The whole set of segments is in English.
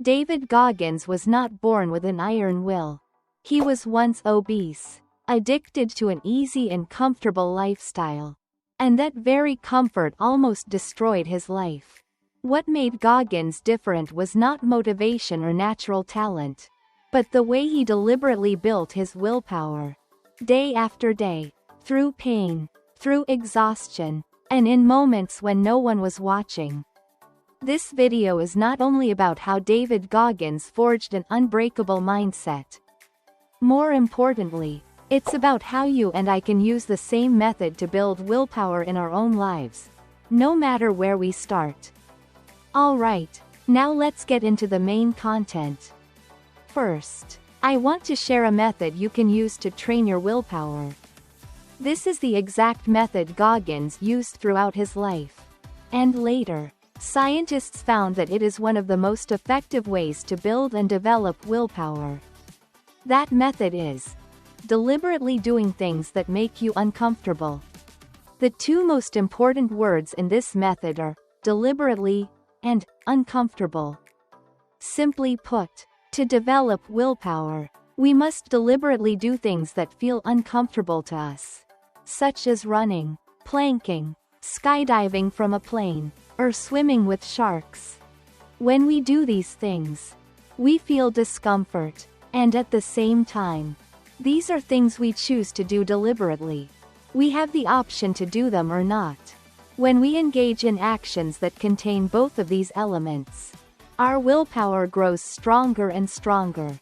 David Goggins was not born with an iron will. He was once obese, addicted to an easy and comfortable lifestyle. And that very comfort almost destroyed his life. What made Goggins different was not motivation or natural talent, but the way he deliberately built his willpower. Day after day, through pain, through exhaustion, and in moments when no one was watching. This video is not only about how David Goggins forged an unbreakable mindset. More importantly, it's about how you and I can use the same method to build willpower in our own lives, no matter where we start. Alright, now let's get into the main content. First, I want to share a method you can use to train your willpower. This is the exact method Goggins used throughout his life. And later, scientists found that it is one of the most effective ways to build and develop willpower. That method is deliberately doing things that make you uncomfortable. The two most important words in this method are deliberately and uncomfortable. Simply put, to develop willpower, we must deliberately do things that feel uncomfortable to us, such as running, planking, skydiving from a plane, or swimming with sharks. When we do these things, we feel discomfort, and at the same time, these are things we choose to do deliberately. We have the option to do them or not. When we engage in actions that contain both of these elements, our willpower grows stronger and stronger.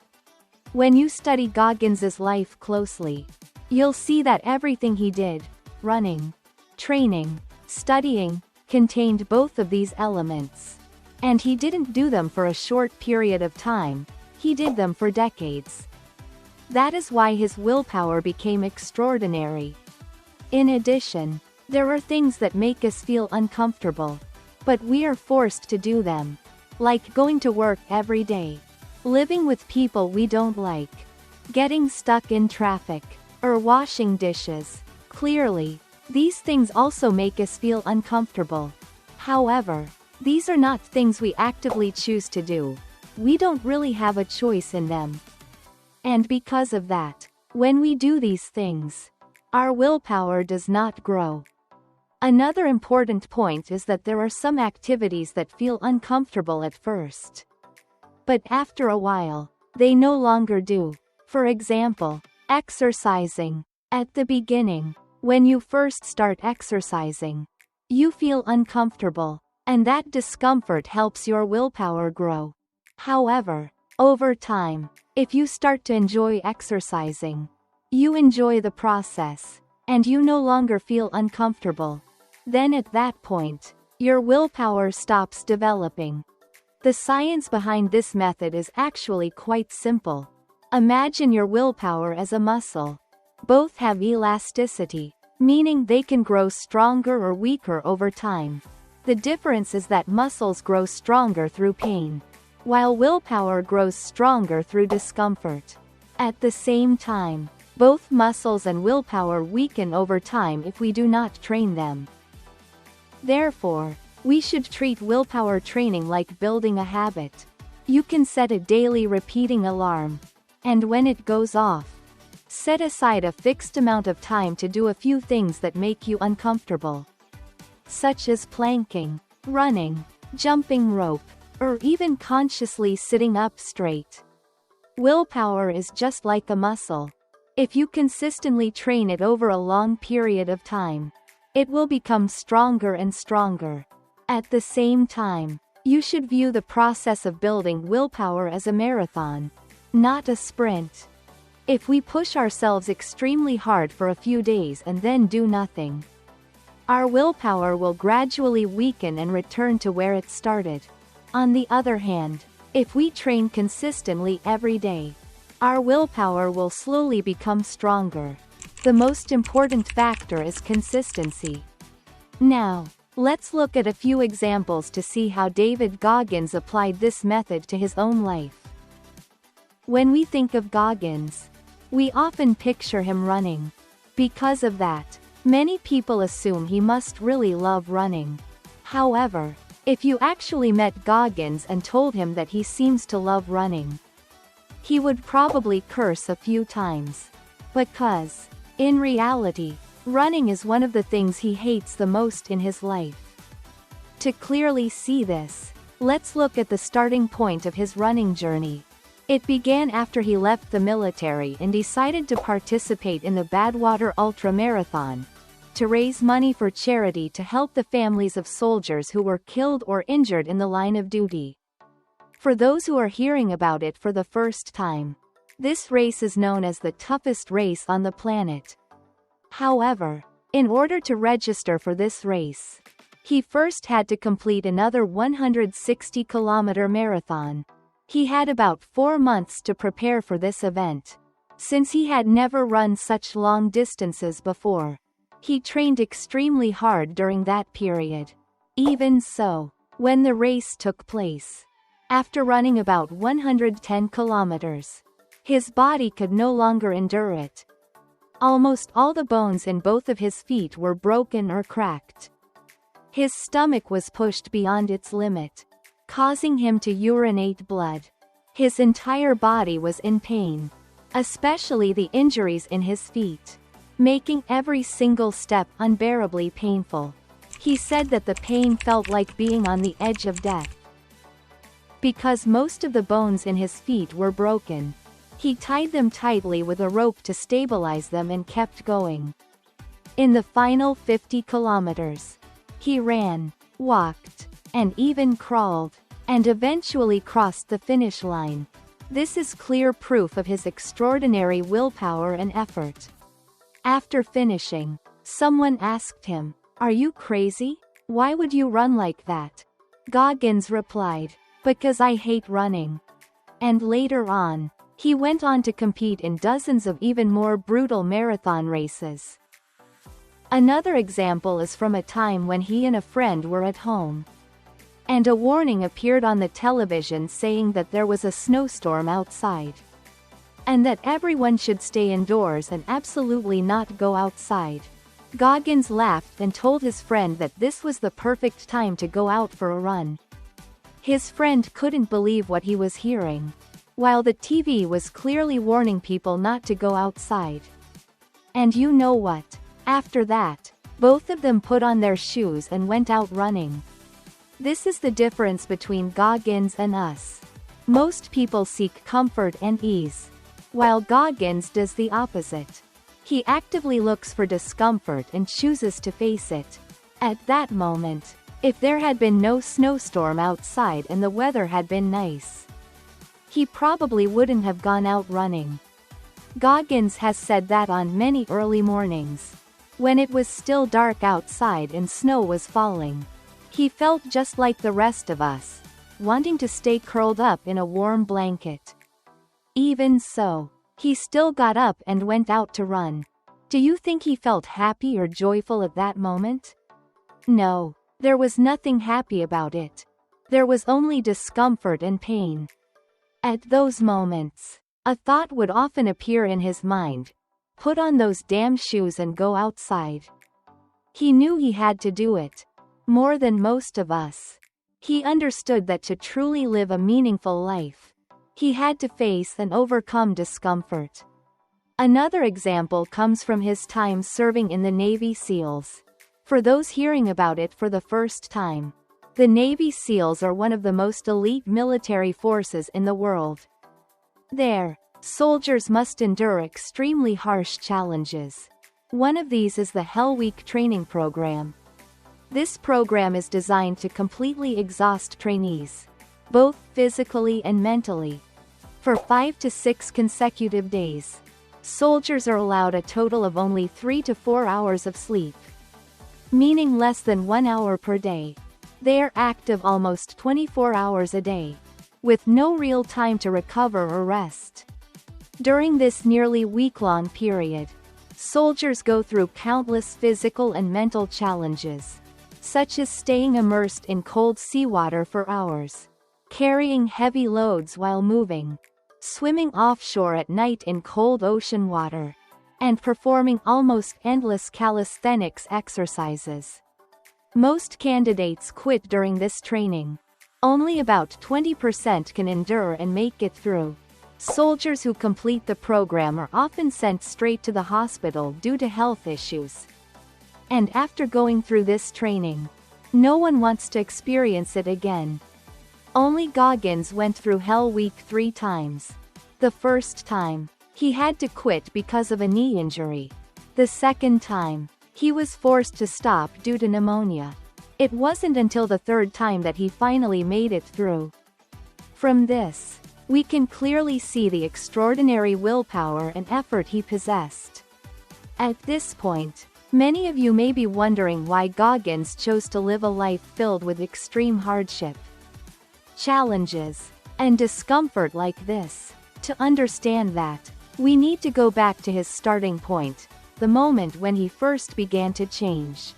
When you study Goggins's life closely, you'll see that everything he did, running, training, studying, contained both of these elements. And he didn't do them for a short period of time, he did them for decades. That is why his willpower became extraordinary. In addition, there are things that make us feel uncomfortable, but we are forced to do them. Like going to work every day, living with people we don't like, getting stuck in traffic, or washing dishes. Clearly, these things also make us feel uncomfortable. However, these are not things we actively choose to do. We don't really have a choice in them. And because of that, when we do these things, our willpower does not grow. Another important point is that there are some activities that feel uncomfortable at first. But after a while, they no longer do. For example, exercising. At the beginning, when you first start exercising, you feel uncomfortable, and that discomfort helps your willpower grow. However, over time, if you start to enjoy exercising, you enjoy the process, and you no longer feel uncomfortable, then at that point, your willpower stops developing. The science behind this method is actually quite simple. Imagine your willpower as a muscle. Both have elasticity, meaning they can grow stronger or weaker over time. The difference is that muscles grow stronger through pain, while willpower grows stronger through discomfort. At the same time, both muscles and willpower weaken over time if we do not train them. Therefore, we should treat willpower training like building a habit. You can set a daily repeating alarm, and when it goes off, set aside a fixed amount of time to do a few things that make you uncomfortable, such as planking, running, jumping rope, or even consciously sitting up straight. Willpower is just like a muscle. If you consistently train it over a long period of time, it will become stronger and stronger. At the same time, you should view the process of building willpower as a marathon, not a sprint. If we push ourselves extremely hard for a few days and then do nothing, our willpower will gradually weaken and return to where it started. On the other hand, if we train consistently every day, our willpower will slowly become stronger. The most important factor is consistency. Now, let's look at a few examples to see how David Goggins applied this method to his own life. When we think of Goggins, we often picture him running. Because of that, many people assume he must really love running. However, If you actually met Goggins and told him that he seems to love running, he would probably curse a few times. Because, in reality, running is one of the things he hates the most in his life. To clearly see this, let's look at the starting point of his running journey. It began after he left the military and decided to participate in the Badwater Ultra Marathon, to raise money for charity to help the families of soldiers who were killed or injured in the line of duty. For those who are hearing about it for the first time, this race is known as the toughest race on the planet. However, in order to register for this race, he first had to complete another 160-kilometer marathon. He had about 4 months to prepare for this event. Since he had never run such long distances before, he trained extremely hard during that period. Even so, when the race took place, after running about 110 kilometers, his body could no longer endure it. Almost all the bones in both of his feet were broken or cracked. His stomach was pushed beyond its limit, causing him to urinate blood. His entire body was in pain, especially the injuries in his feet, making every single step unbearably painful. He said that the pain felt like being on the edge of death. Because most of the bones in his feet were broken, he tied them tightly with a rope to stabilize them and kept going. In the final 50 kilometers, he ran, walked, and even crawled, and eventually crossed the finish line. This is clear proof of his extraordinary willpower and effort. After finishing, someone asked him, "Are you crazy? Why would you run like that?" Goggins replied, "Because I hate running." And later on, he went on to compete in dozens of even more brutal marathon races. Another example is from a time when he and a friend were at home, and a warning appeared on the television saying that there was a snowstorm outside, and that everyone should stay indoors and absolutely not go outside. Goggins laughed and told his friend that this was the perfect time to go out for a run. His friend couldn't believe what he was hearing, while the TV was clearly warning people not to go outside. And you know what? After that, both of them put on their shoes and went out running. This is the difference between Goggins and us. Most people seek comfort and ease, while Goggins does the opposite. He actively looks for discomfort and chooses to face it. At that moment, if there had been no snowstorm outside and the weather had been nice, he probably wouldn't have gone out running. Goggins has said that on many early mornings, when it was still dark outside and snow was falling, he felt just like the rest of us, wanting to stay curled up in a warm blanket. Even so, he still got up and went out to run. Do you think he felt happy or joyful at that moment? No, there was nothing happy about it. There was only discomfort and pain. At those moments, a thought would often appear in his mind: put on those damn shoes and go outside. He knew he had to do it. More than most of us, he understood that to truly live a meaningful life, he had to face and overcome discomfort. Another example comes from his time serving in the Navy SEALs. For those hearing about it for the first time, the Navy SEALs are one of the most elite military forces in the world. There, soldiers must endure extremely harsh challenges. One of these is the Hell Week training program. This program is designed to completely exhaust trainees, both physically and mentally. For 5 to 6 consecutive days, soldiers are allowed a total of only 3 to 4 hours of sleep, meaning less than 1 hour per day. They are active almost 24 hours a day, with no real time to recover or rest. During this nearly week-long period, soldiers go through countless physical and mental challenges, such as staying immersed in cold seawater for hours, carrying heavy loads while moving, swimming offshore at night in cold ocean water, and performing almost endless calisthenics exercises. Most candidates quit during this training. Only about 20% can endure and make it through. Soldiers who complete the program are often sent straight to the hospital due to health issues. And after going through this training, no one wants to experience it again. Only Goggins went through Hell Week 3 times. The first time, he had to quit because of a knee injury. The second time, he was forced to stop due to pneumonia. It wasn't until the third time that he finally made it through. From this, we can clearly see the extraordinary willpower and effort he possessed. At this point, many of you may be wondering why Goggins chose to live a life filled with extreme hardship, challenges, and discomfort like this. To understand that, we need to go back to his starting point, the moment when he first began to change.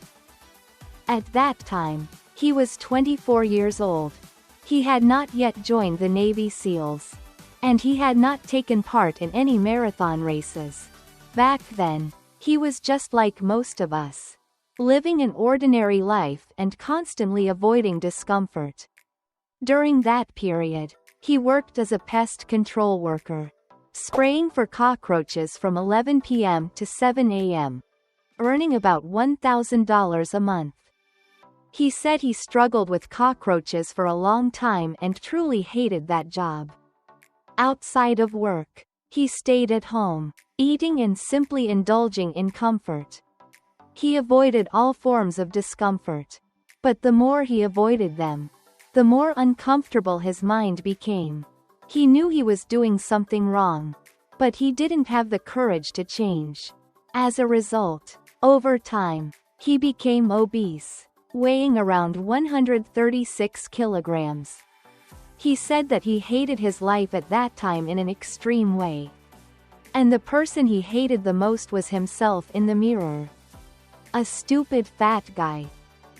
At that time, he was 24 years old. He had not yet joined the Navy SEALs. And he had not taken part in any marathon races. Back then, he was just like most of us, living an ordinary life and constantly avoiding discomfort. During that period, he worked as a pest control worker, spraying for cockroaches from 11 p.m. to 7 a.m., earning about $1,000 a month. He said he struggled with cockroaches for a long time and truly hated that job. Outside of work, he stayed at home, eating and simply indulging in comfort. He avoided all forms of discomfort. But the more he avoided them, the more uncomfortable his mind became. He knew he was doing something wrong, but he didn't have the courage to change. As a result, over time, he became obese, weighing around 136 kilograms. He said that he hated his life at that time in an extreme way. And the person he hated the most was himself in the mirror. A stupid fat guy.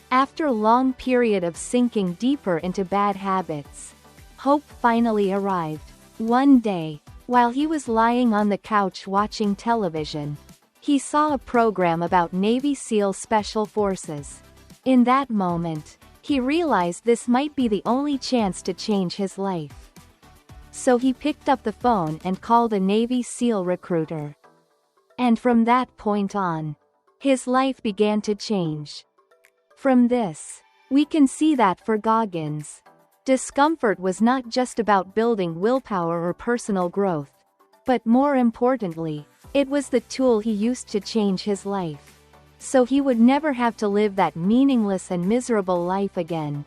After a long period of sinking deeper into bad habits, hope finally arrived. One day, while he was lying on the couch watching television, he saw a program about Navy SEAL Special Forces. In that moment, he realized this might be the only chance to change his life. So he picked up the phone and called a Navy SEAL recruiter. And from that point on, his life began to change. From this, we can see that for Goggins, discomfort was not just about building willpower or personal growth, but more importantly, it was the tool he used to change his life, so he would never have to live that meaningless and miserable life again.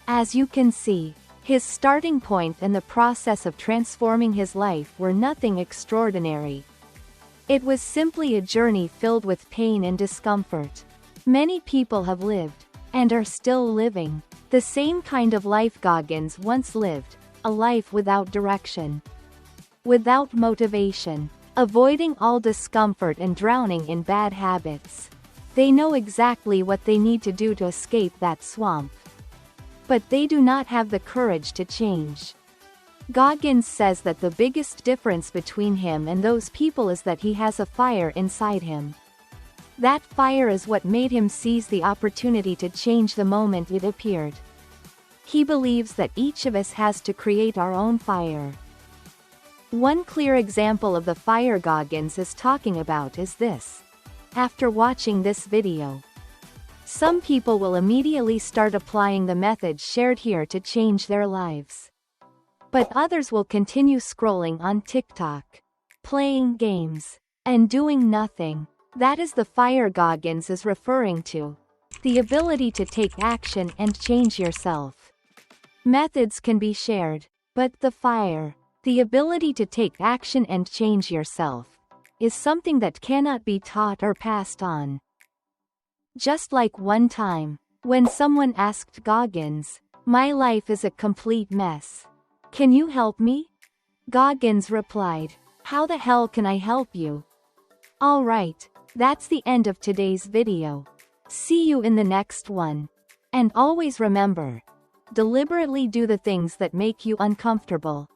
As you can see, his starting point and the process of transforming his life were nothing extraordinary. It was simply a journey filled with pain and discomfort. Many people have lived, and are still living, the same kind of life Goggins once lived, a life without direction, without motivation, avoiding all discomfort and drowning in bad habits. They know exactly what they need to do to escape that swamp. But they do not have the courage to change. Goggins says that the biggest difference between him and those people is that he has a fire inside him. That fire is what made him seize the opportunity to change the moment it appeared. He believes that each of us has to create our own fire. One clear example of the fire Goggins is talking about is this. After watching this video, some people will immediately start applying the methods shared here to change their lives. But others will continue scrolling on TikTok, playing games, and doing nothing. That is the fire Goggins is referring to. The ability to take action and change yourself. Methods can be shared, but the fire, the ability to take action and change yourself, is something that cannot be taught or passed on. Just like one time, when someone asked Goggins, "My life is a complete mess. Can you help me?" Goggins replied, "How the hell can I help you?" Alright, that's the end of today's video. See you in the next one. And always remember, deliberately do the things that make you uncomfortable.